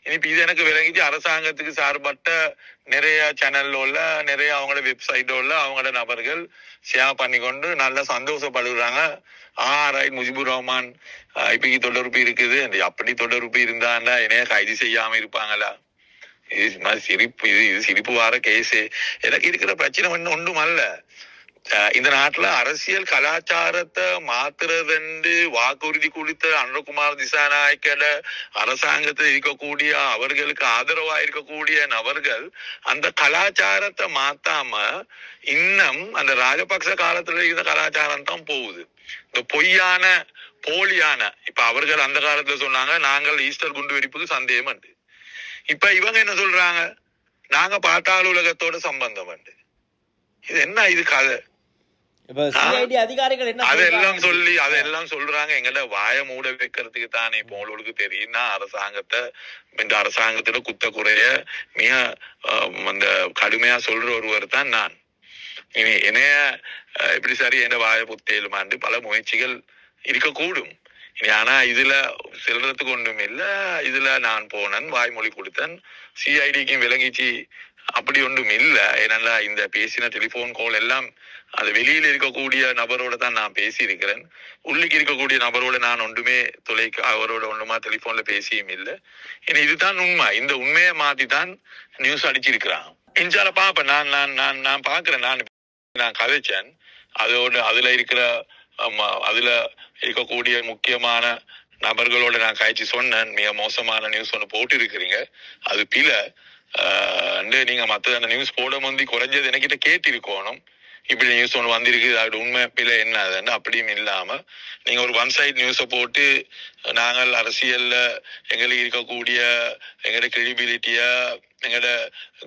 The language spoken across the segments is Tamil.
இனிப்பு இது எனக்கு விளங்கிச்சு. அரசாங்கத்துக்கு சார்பட்ட நிறைய சேனல்ல உள்ள நிறைய அவங்களோட வெப்சைட்ல உள்ள அவங்களோட நபர்கள் ஷேர் பண்ணி கொண்டு நல்லா சந்தோஷப்படுறாங்க. ரைட், முஜிபுர் ரஹ்மான் இப்ப தொடர்பு இருக்குது, அப்படி தொடர்பு இருந்தாண்டா என்னைய கைது செய்யாம இருப்பாங்களா? இது சிரிப்பு, இது சிரிப்பு வார கேஸு. எனக்கு இருக்கிற பிரச்சனை ஒன்றும் அல்ல. இந்த நாட்டுல அரசியல் கலாச்சாரத்தை மாத்துறதுண்டு வாக்குறுதி கொடுத்த அனுரகுமார் திசாநாயக்கட அரசாங்கத்தில் இருக்கக்கூடிய அவர்களுக்கு ஆதரவா இருக்கக்கூடிய நபர்கள் அந்த கலாச்சாரத்தை மாத்தாம இன்னும் அந்த ராஜபக்ச காலத்துல இருந்த கலாச்சாரம் தான் போகுது. இந்த பொய்யான போலியான, இப்ப அவர்கள் அந்த காலத்துல சொன்னாங்க நாங்கள் ஈஸ்டர் குண்டு வெடிப்புக்கு சந்தேகம் உண்டு. இப்ப இவங்க என்ன சொல்றாங்க, நாங்க பாட்டாள உலகத்தோட சம்பந்தம் உண்டு. இது என்ன இது கதை? அதெல்லாம் சொல்றாங்க. எங்கட வாய மூட வைக்கிறதுக்கு தானே. இப்போ உங்களுக்கு தெரியும்னா அரசாங்கத்தை இந்த அரசாங்கத்துல குத்த குறைய மிக அந்த கடுமையா சொல்ற ஒருவர் தான் நான். இனி என்னைய எப்படி சரி என்ன வாய புத்தேலுமாண்டு பல முயற்சிகள் இருக்கக்கூடும். ஆனா இதுல செல்றதுக்கு ஒன்றும் இல்ல. இதுல நான் போனேன், வாய்மொழி கொடுத்தேன், சிஐடிக்கும் விளங்கிச்சு, அப்படி ஒன்றும் இல்ல. ஏன்னா இந்த பேசின டெலிபோன் கால் எல்லாம் அது வெளியில இருக்கக்கூடிய நபரோட தான் நான் பேசி இருக்கிறேன். உள்ளுக்கு இருக்கக்கூடிய நபரோட நான் ஒன்றுமே அவரோட ஒன்றுமா டெலிபோன்ல பேசியும் இல்லை. ஏன்னா இதுதான் உண்மை. இந்த உண்மையை மாத்திதான் நியூஸ் அடிச்சிருக்கிறான். இன்ஷால பாப்பேன். நான் நான் நான் நான் பாக்குறேன். நான் கதைச்சேன் அதோட அதுல இருக்கிற அதுல இருக்கக்கூடிய முக்கியமான நபர்களோட நான் காய்ச்சி சொன்னேன். மிக மோசமான நியூஸ் ஒன்று போட்டு இருக்கிறீங்க, அது பில. நீங்க மற்ற அந்த நியூஸ் போட முந்தி குறைஞ்சது என்கிட்ட கேட்டிருக்கணும். இப்படி நியூஸ் ஒன்று வந்திருக்கு, அதோட உண்மை பிள்ளை என்ன அதுன்னு. அப்படியும் இல்லாம நீங்க ஒரு ஒன் சைட் நியூஸை போட்டு நாங்கள் அரசியல்ல எங்களுக்கு இருக்கக்கூடிய எங்களோட கிரெடிபிலிட்டிய எங்களோட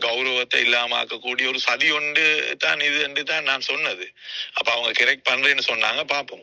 கௌரவத்தை இல்லாம ஆக்கக்கூடிய ஒரு சதி ஒன்று தான் இது என்று தான் நான் சொன்னது. அப்ப அவங்க கரெக்ட் பண்றேன்னு சொன்னாங்க. பார்ப்போம்.